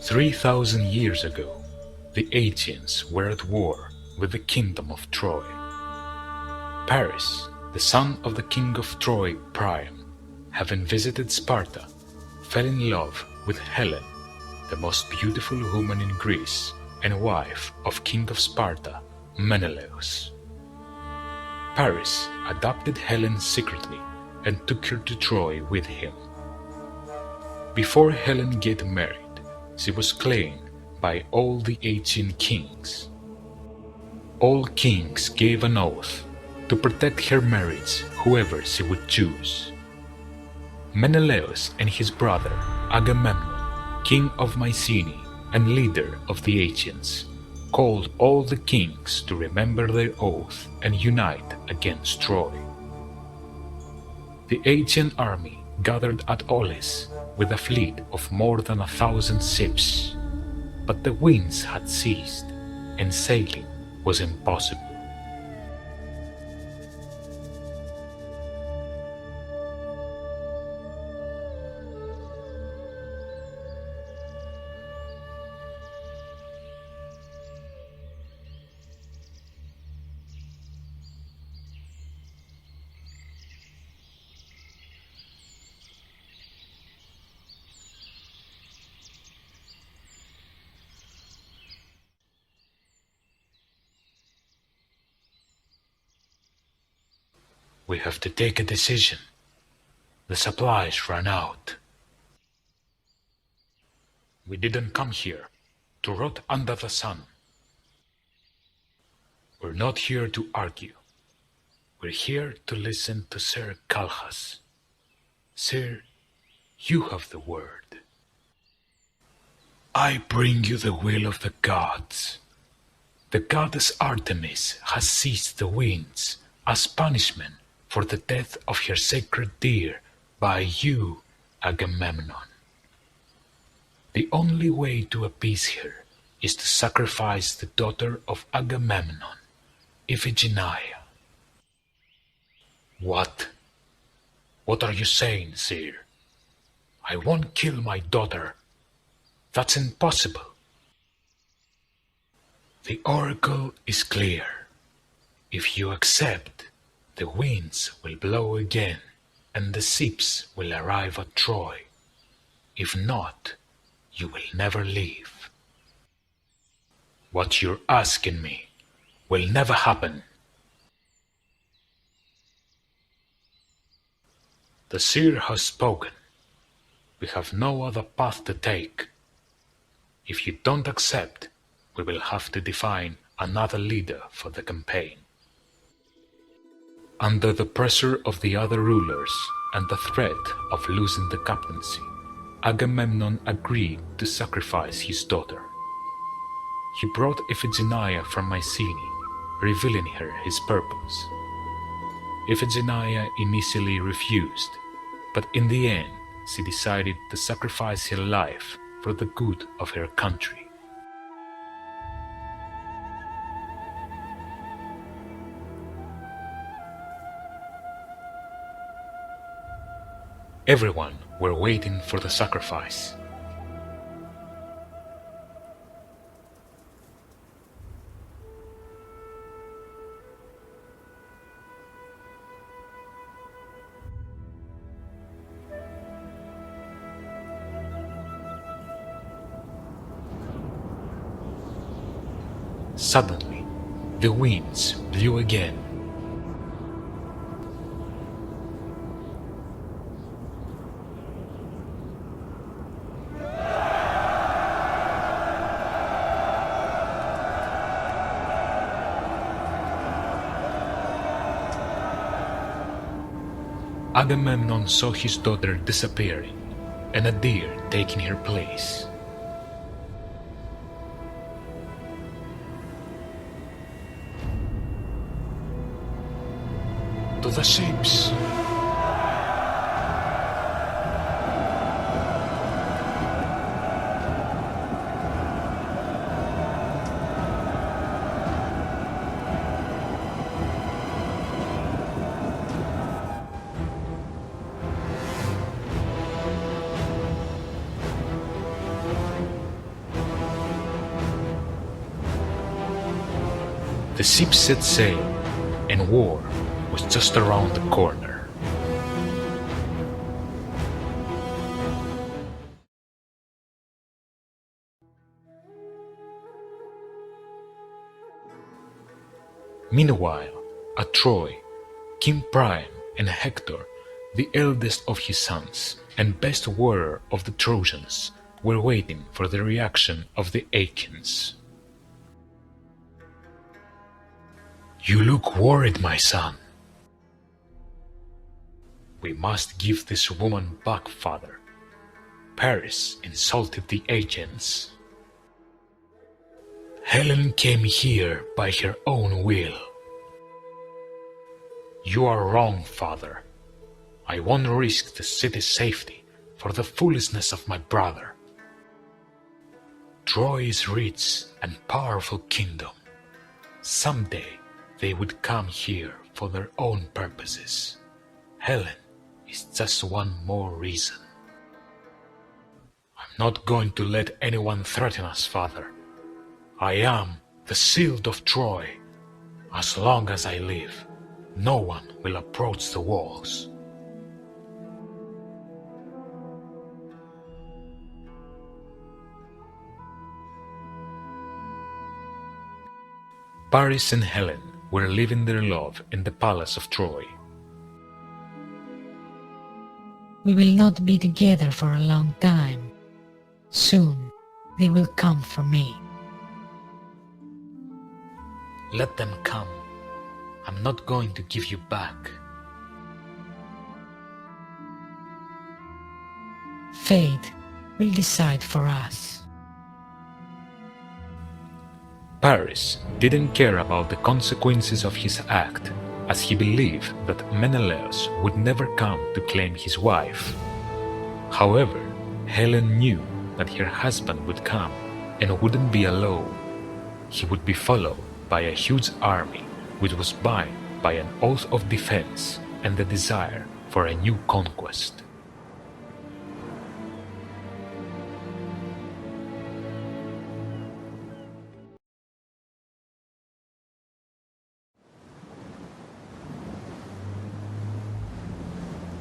3,000 years ago, the Achaeans were at war with the kingdom of Troy. Paris, the son of the king of Troy, Priam, having visited Sparta, fell in love with Helen, the most beautiful woman in Greece and wife of king of Sparta, Menelaus. Paris adopted Helen secretly and took her to Troy with him. Before Helen get married, she was claimed by all the Achaean kings. All kings gave an oath to protect her marriage whoever she would choose. Menelaus and his brother Agamemnon, king of Mycenae and leader of the Achaeans, called all the kings to remember their oath and unite against Troy. The Achaean army gathered at Aulis with a fleet of more than 1,000 ships, but the winds had ceased and sailing was impossible. We have to take a decision. The supplies ran out. We didn't come here to rot under the sun. We're not here to argue. We're here to listen to Sir Calchas. Sir, you have the word. I bring you the will of the gods. The goddess Artemis has seized the winds as punishment for the death of her sacred deer by you, Agamemnon. The only way to appease her is to sacrifice the daughter of Agamemnon, Iphigenia. What? What are you saying, sir? I won't kill my daughter. That's impossible. The oracle is clear. If you accept, the winds will blow again, and the ships will arrive at Troy. If not, you will never leave. What you're asking me will never happen. The seer has spoken. We have no other path to take. If you don't accept, we will have to define another leader for the campaign. Under the pressure of the other rulers and the threat of losing the captaincy, Agamemnon agreed to sacrifice his daughter. He brought Iphigenia from Mycenae, revealing her his purpose. Iphigenia initially refused, but in the end she decided to sacrifice her life for the good of her country. Everyone were waiting for the sacrifice. Suddenly, the winds blew again. Agamemnon saw his daughter disappearing, and a deer taking her place. To the ships! The ship set sail, and war was just around the corner. Meanwhile, at Troy, King Priam and Hector, the eldest of his sons and best warrior of the Trojans, were waiting for the reaction of the Achaeans. "You look worried, my son." "We must give this woman back, father. Paris insulted the Achaeans. Helen came here by her own will." "You are wrong, father. I won't risk the city's safety for the foolishness of my brother. Troy is rich and powerful kingdom. Someday they would come here for their own purposes. Helen is just one more reason." "I'm not going to let anyone threaten us, father. I am the shield of Troy. As long as I live, no one will approach the walls." Paris and Helen were living their love in the palace of Troy. "We will not be together for a long time. Soon they will come for me." "Let them come. I'm not going to give you back." "Fate will decide for us." Paris didn't care about the consequences of his act, as he believed that Menelaus would never come to claim his wife. However, Helen knew that her husband would come and wouldn't be alone. He would be followed by a huge army which was bound by an oath of defense and the desire for a new conquest.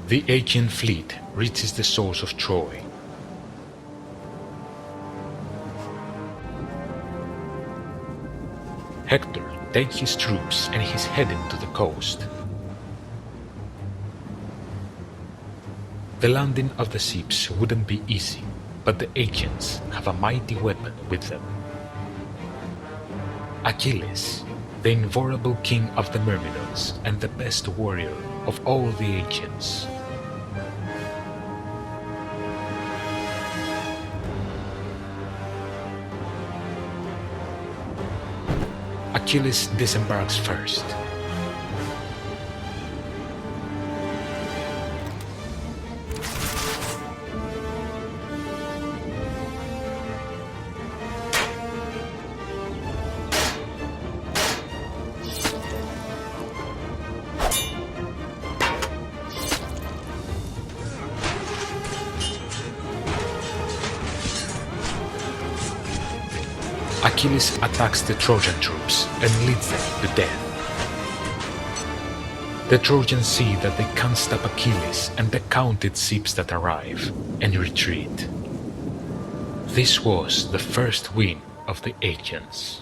The Achaean fleet reaches the shores of Troy. Hector takes his troops and is heading to the coast. The landing of the ships wouldn't be easy, but the Achaeans have a mighty weapon with them. Achilles, the invulnerable king of the Myrmidons and the best warrior of all the Achaeans. Achilles disembarks first. Achilles attacks the Trojan troops and leads them to death. The Trojans see that they can't stop Achilles and the counted ships that arrive, and retreat. This was the first win of the Achaeans.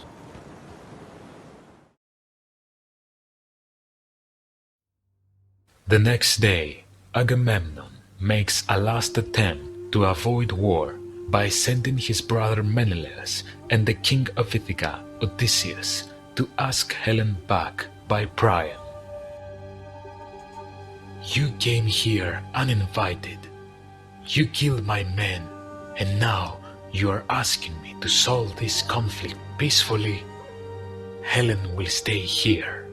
The next day, Agamemnon makes a last attempt to avoid war by sending his brother Menelaus and the king of Ithaca, Odysseus, to ask Helen back by Priam. "You came here uninvited. You killed my men, and now you are asking me to solve this conflict peacefully. Helen will stay here."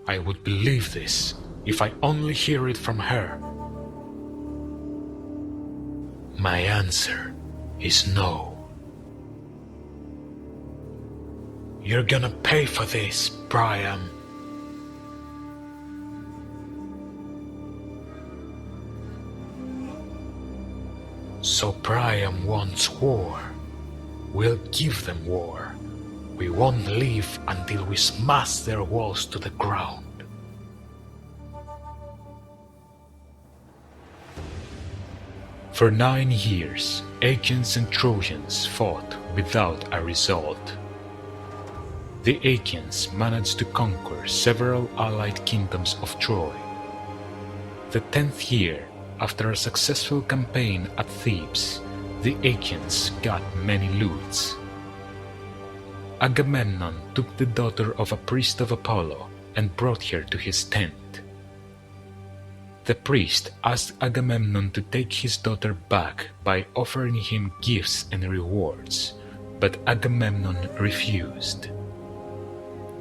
I would believe this if I only hear it from her. My answer is no. You're gonna pay for this, Priam. So Priam wants war. We'll give them war. We won't leave until we smash their walls to the ground. For 9 years, Achaeans and Trojans fought without a result. The Achaeans managed to conquer several allied kingdoms of Troy. The 10th year, after a successful campaign at Thebes, the Achaeans got many loots. Agamemnon took the daughter of a priest of Apollo and brought her to his tent. The priest asked Agamemnon to take his daughter back by offering him gifts and rewards, but Agamemnon refused.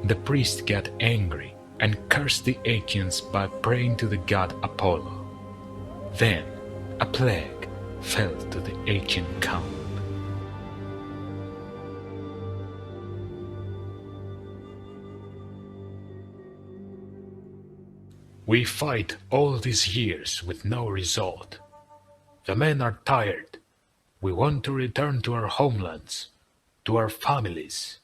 The priest got angry and cursed the Achaeans by praying to the god Apollo. Then a plague fell to the Achaean camp. We fight all these years with no result. The men are tired. We want to return to our homelands, to our families.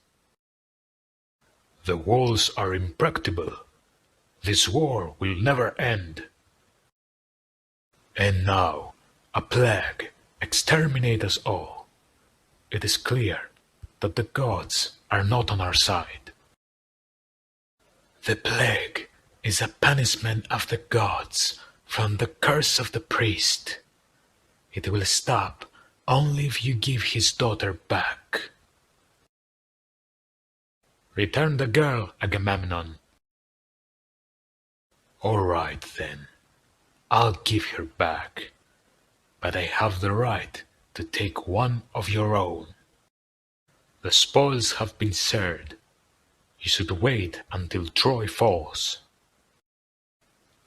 The walls are impregnable. This war will never end. And now, a plague exterminates us all. It is clear that the gods are not on our side. The plague is a punishment of the gods from the curse of the priest. It will stop only if you give his daughter back. Return the girl, Agamemnon. All right then, I'll give her back, but I have the right to take one of your own. The spoils have been shared. You should wait until Troy falls.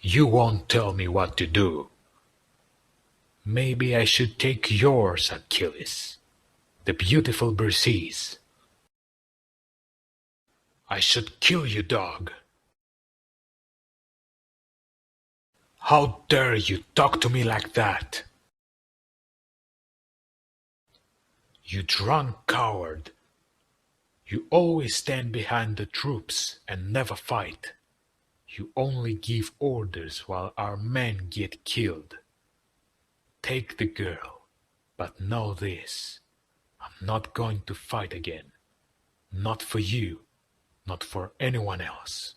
You won't tell me what to do. Maybe I should take yours, Achilles, the beautiful Briseis. I should kill you, dog. How dare you talk to me like that? You drunk coward. You always stand behind the troops and never fight. You only give orders while our men get killed. Take the girl, but know this. I'm not going to fight again. Not for you, not for anyone else.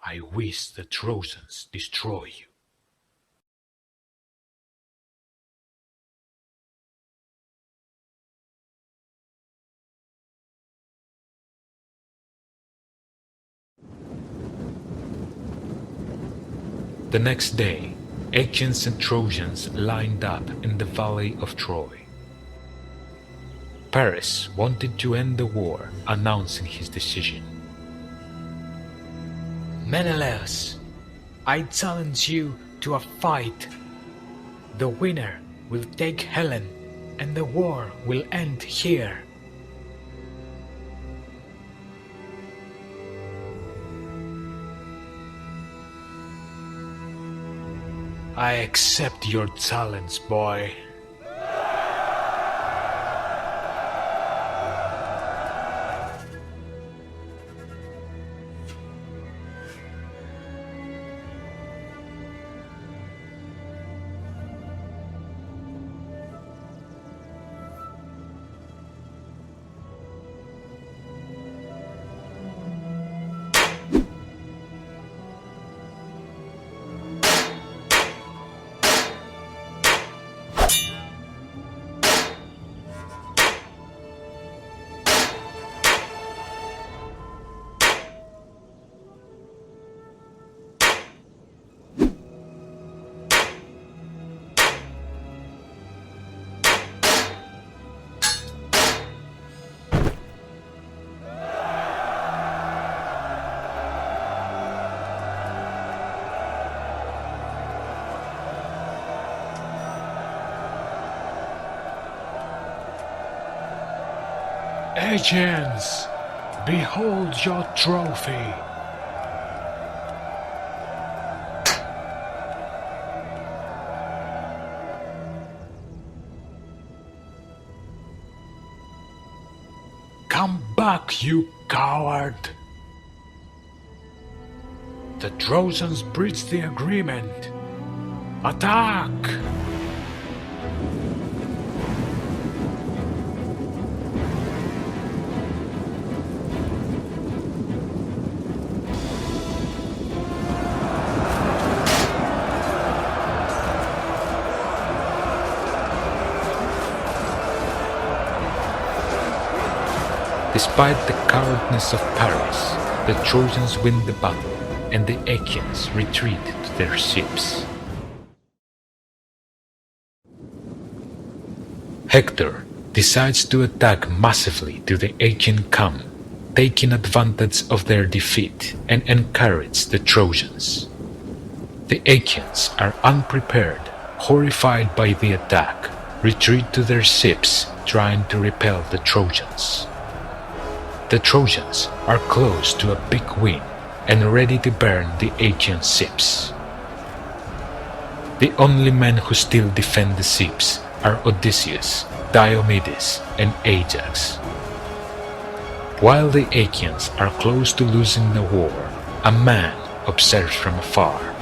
I wish the Trojans destroy you. The next day, Achaeans and Trojans lined up in the valley of Troy. Paris wanted to end the war, announcing his decision. Menelaus, I challenge you to a fight. The winner will take Helen, and the war will end here. I accept your challenge, boy. Achaeans, behold your trophy. Come back. back, you coward! The Trojans breached the agreement! Attack! Despite the cowardness of Paris, the Trojans win the battle, and the Achaeans retreat to their ships. Hector decides to attack massively to the Achaean camp, taking advantage of their defeat and encourage the Trojans. The Achaeans are unprepared, horrified by the attack, retreat to their ships trying to repel the Trojans. The Trojans are close to a big win and ready to burn the Achaean ships. The only men who still defend the ships are Odysseus, Diomedes, and Ajax. While the Achaeans are close to losing the war, a man observes from afar.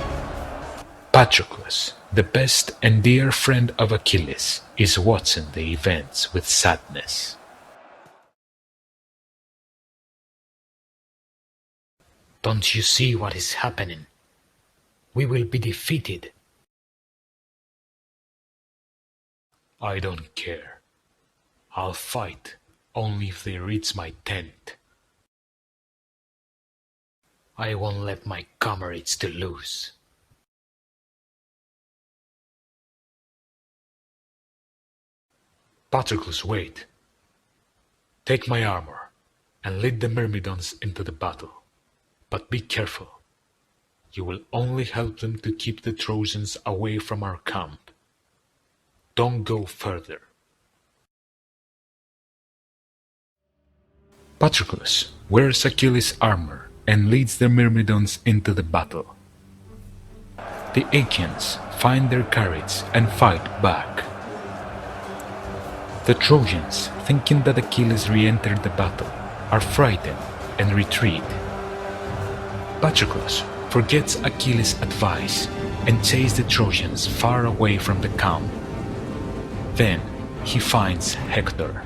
Patroclus, the best and dear friend of Achilles, is watching the events with sadness. Don't you see what is happening? We will be defeated. I don't care. I'll fight only if they reach my tent. I won't let my comrades to lose. Patroclus, wait. Take my armor and lead the Myrmidons into the battle. But be careful. You will only help them to keep the Trojans away from our camp. Don't go further. Patroclus wears Achilles' armor and leads the Myrmidons into the battle. The Achaeans find their courage and fight back. The Trojans, thinking that Achilles re-entered the battle, are frightened and retreat. Patroclus forgets Achilles' advice and chases the Trojans far away from the camp. Then he finds Hector.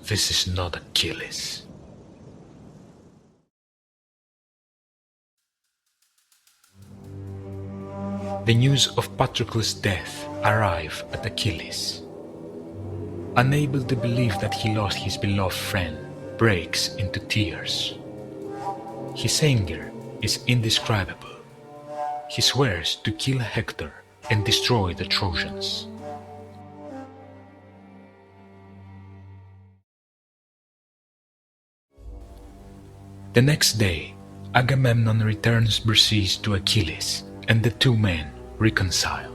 This is not Achilles. The news of Patroclus' death arrives at Achilles. Unable to believe that he lost his beloved friend, breaks into tears. His anger is indescribable. He swears to kill Hector and destroy the Trojans. The next day, Agamemnon returns Briseis to Achilles, and the two men reconcile.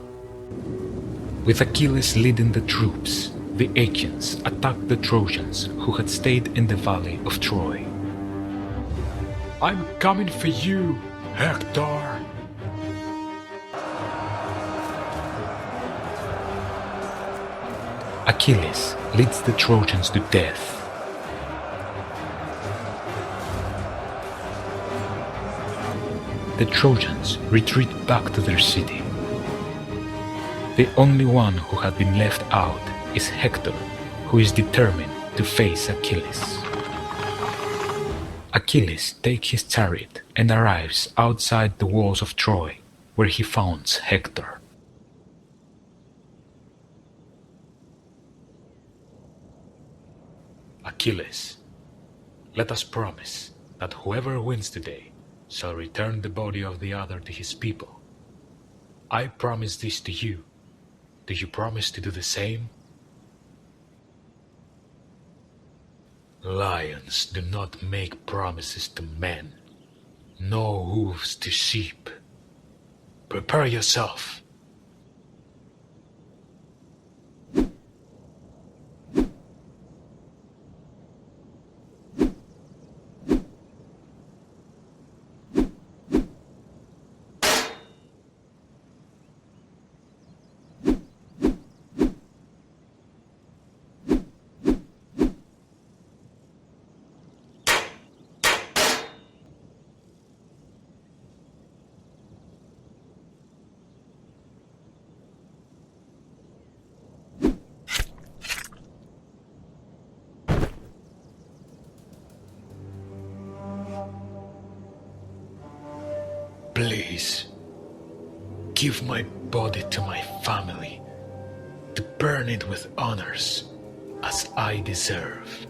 With Achilles leading the troops, the Achaeans attacked the Trojans who had stayed in the valley of Troy. I'm coming for you, Hector! Achilles leads the Trojans to death. The Trojans retreat back to their city. The only one who had been left out is Hector, who is determined to face Achilles. Achilles takes his chariot and arrives outside the walls of Troy, where he finds Hector. Achilles, let us promise that whoever wins today shall return the body of the other to his people. I promise this to you. Do you promise to do the same? Lions do not make promises to men, nor hooves to sheep. Prepare yourself. Please, give my body to my family, to burn it with honors, as I deserve.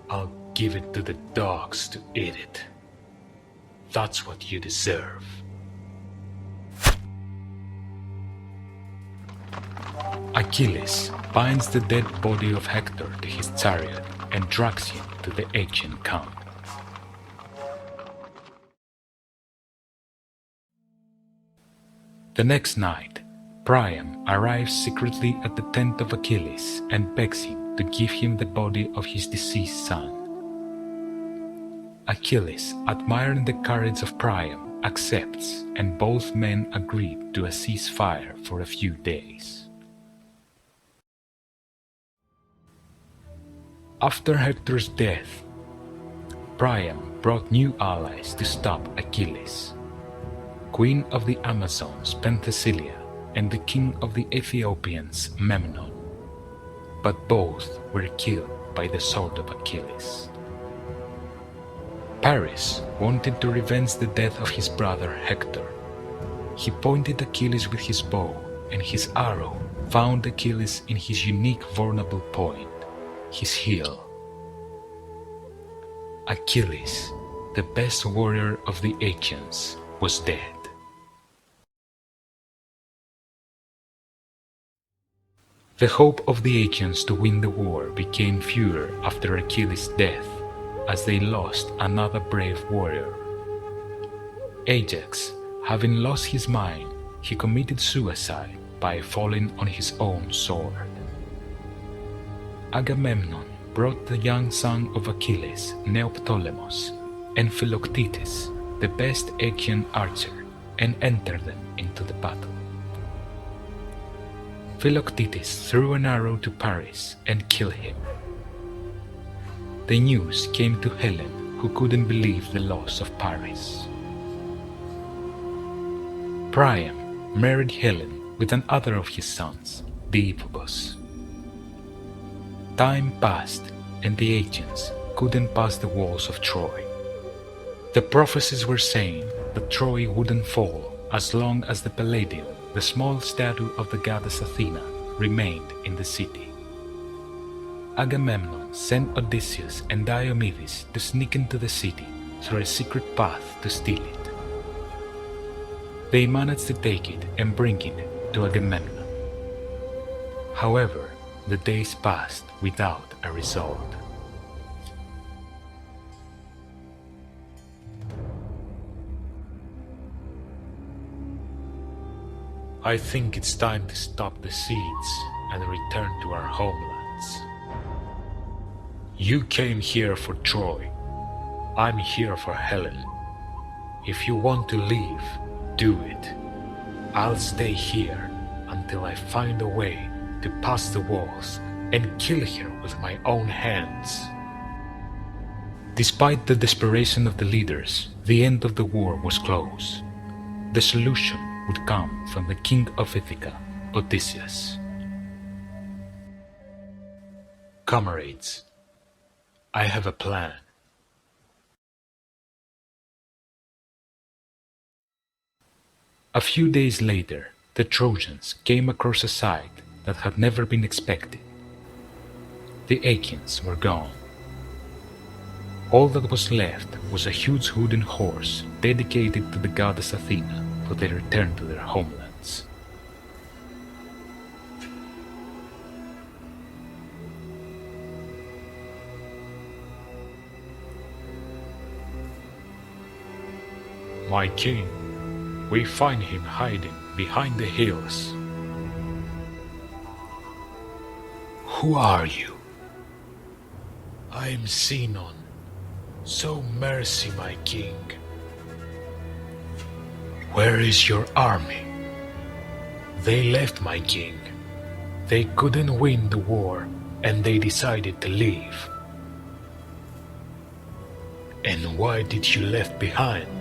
I'll give it to the dogs to eat it. That's what you deserve. Achilles binds the dead body of Hector to his chariot and drags him to the ancient camp. The next night, Priam arrives secretly at the tent of Achilles and begs him to give him the body of his deceased son. Achilles, admiring the courage of Priam, accepts, and both men agree to a ceasefire for a few days. After Hector's death, Priam brought new allies to stop Achilles. Queen of the Amazons Penthesilea and the king of the Ethiopians Memnon, but both were killed by the sword of Achilles. Paris wanted to revenge the death of his brother Hector. He pointed Achilles with his bow, and his arrow found Achilles in his unique vulnerable point, his heel. Achilles, the best warrior of the Achaeans, was dead. The hope of the Achaeans to win the war became fewer after Achilles' death, as they lost another brave warrior. Ajax, having lost his mind, he committed suicide by falling on his own sword. Agamemnon brought the young son of Achilles, Neoptolemus, and Philoctetes, the best Achaean archer, and entered them into the battle. Philoctetes threw an arrow to Paris and killed him. The news came to Helen, who couldn't believe the loss of Paris. Priam married Helen with another of his sons, Deiphobus. Time passed, and the Achaeans couldn't pass the walls of Troy. The prophecies were saying that Troy wouldn't fall as long as the Palladium, the small statue of the goddess Athena, remained in the city. Agamemnon sent Odysseus and Diomedes to sneak into the city through a secret path to steal it. They managed to take it and bring it to Agamemnon. However, the days passed without a result. I think it's time to stop the siege and return to our homelands. You came here for Troy. I'm here for Helen. If you want to leave, do it. I'll stay here until I find a way to pass the walls and kill her with my own hands. Despite the desperation of the leaders, the end of the war was close. The solution would come from the king of Ithaca, Odysseus. Comrades, I have a plan. A few days later, the Trojans came across a sight that had never been expected. The Achaeans were gone. All that was left was a huge wooden horse dedicated to the goddess Athena for their return to their homelands. My king, we find him hiding behind the hills. Who are you? I am Sinon. Show mercy, my king. Where is your army? They left, my king. They couldn't win the war, and they decided to leave. And why did you left behind?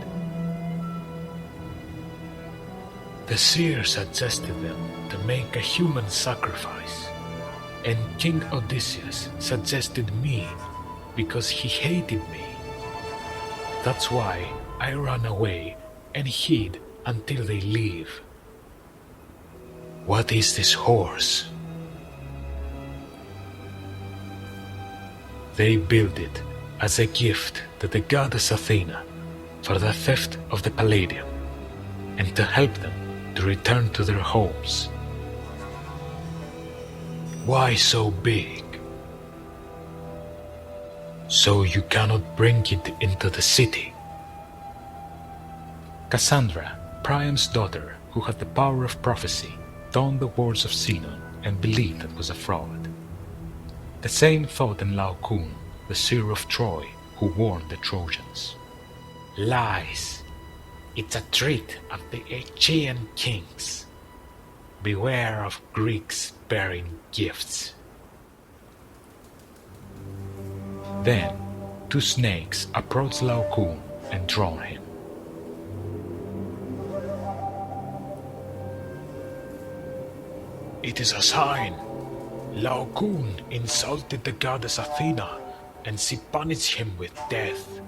The seer suggested them to make a human sacrifice, and King Odysseus suggested me because he hated me That's why I ran away and hid until they leave. What is this horse? They built it as a gift to the goddess Athena for the theft of the Palladium and to help them to return to their homes. Why so big? So you cannot bring it into the city. Cassandra, Priam's daughter, who had the power of prophecy, donned the words of Sinon and believed it was a fraud. The same thought in Laocoon, the seer of Troy, who warned the Trojans. Lies! It's a trick of the Achaean kings. Beware of Greeks bearing gifts. Then, two snakes approached Laocoon and drowned him. It is a sign. Laocoon insulted the goddess Athena, and she punished him with death.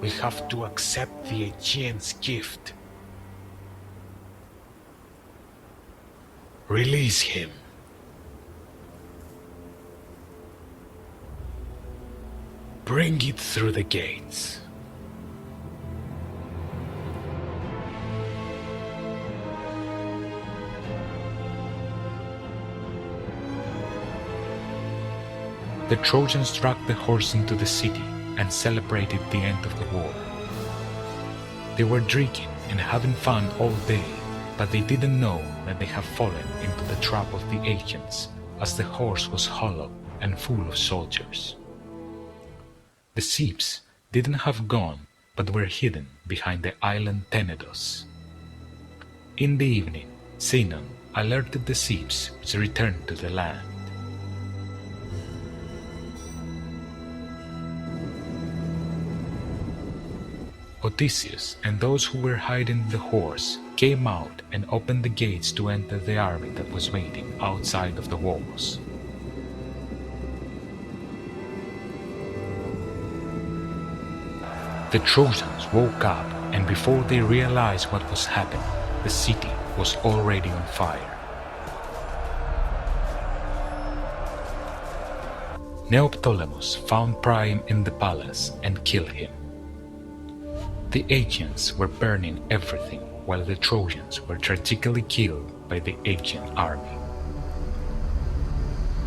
We have to accept the Aegean's gift. Release him. Bring it through the gates. The Trojans dragged the horse into the city and celebrated the end of the war. They were drinking and having fun all day, but they didn't know that they had fallen into the trap of the Achaeans, as the horse was hollow and full of soldiers. The ships didn't have gone, but were hidden behind the island Tenedos. In the evening, Sinon alerted the ships to return to the land. Odysseus and those who were hiding the horse came out and opened the gates to enter the army that was waiting outside of the walls. The Trojans woke up, and before they realized what was happening, the city was already on fire. Neoptolemus found Priam in the palace and killed him. The Achaeans were burning everything, while the Trojans were tragically killed by the Achaean army.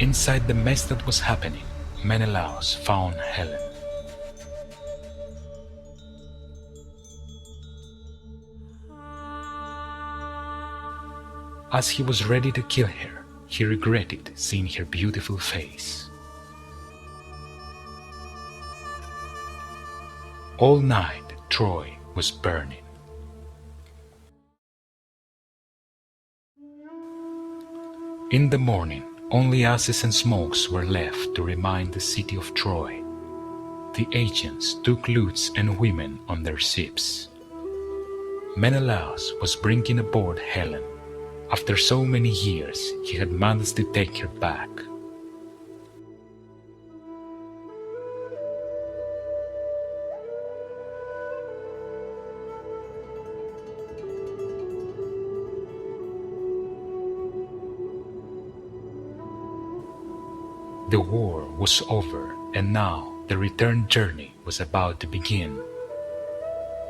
Inside the mess that was happening, Menelaus found Helen. As he was ready to kill her, he regretted seeing her beautiful face. All night, Troy was burning. In the morning, only ashes and smokes were left to remind the city of Troy. The Achaeans took lutes and women on their ships. Menelaus was bringing aboard Helen. After so many years, he had managed to take her back. The war was over, and now the return journey was about to begin.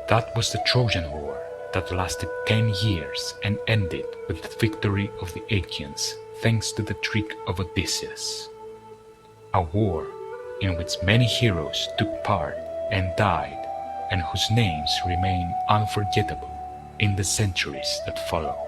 That was the Trojan War that lasted 10 years and ended with the victory of the Achaeans thanks to the trick of Odysseus. A war in which many heroes took part and died, and whose names remain unforgettable in the centuries that follow.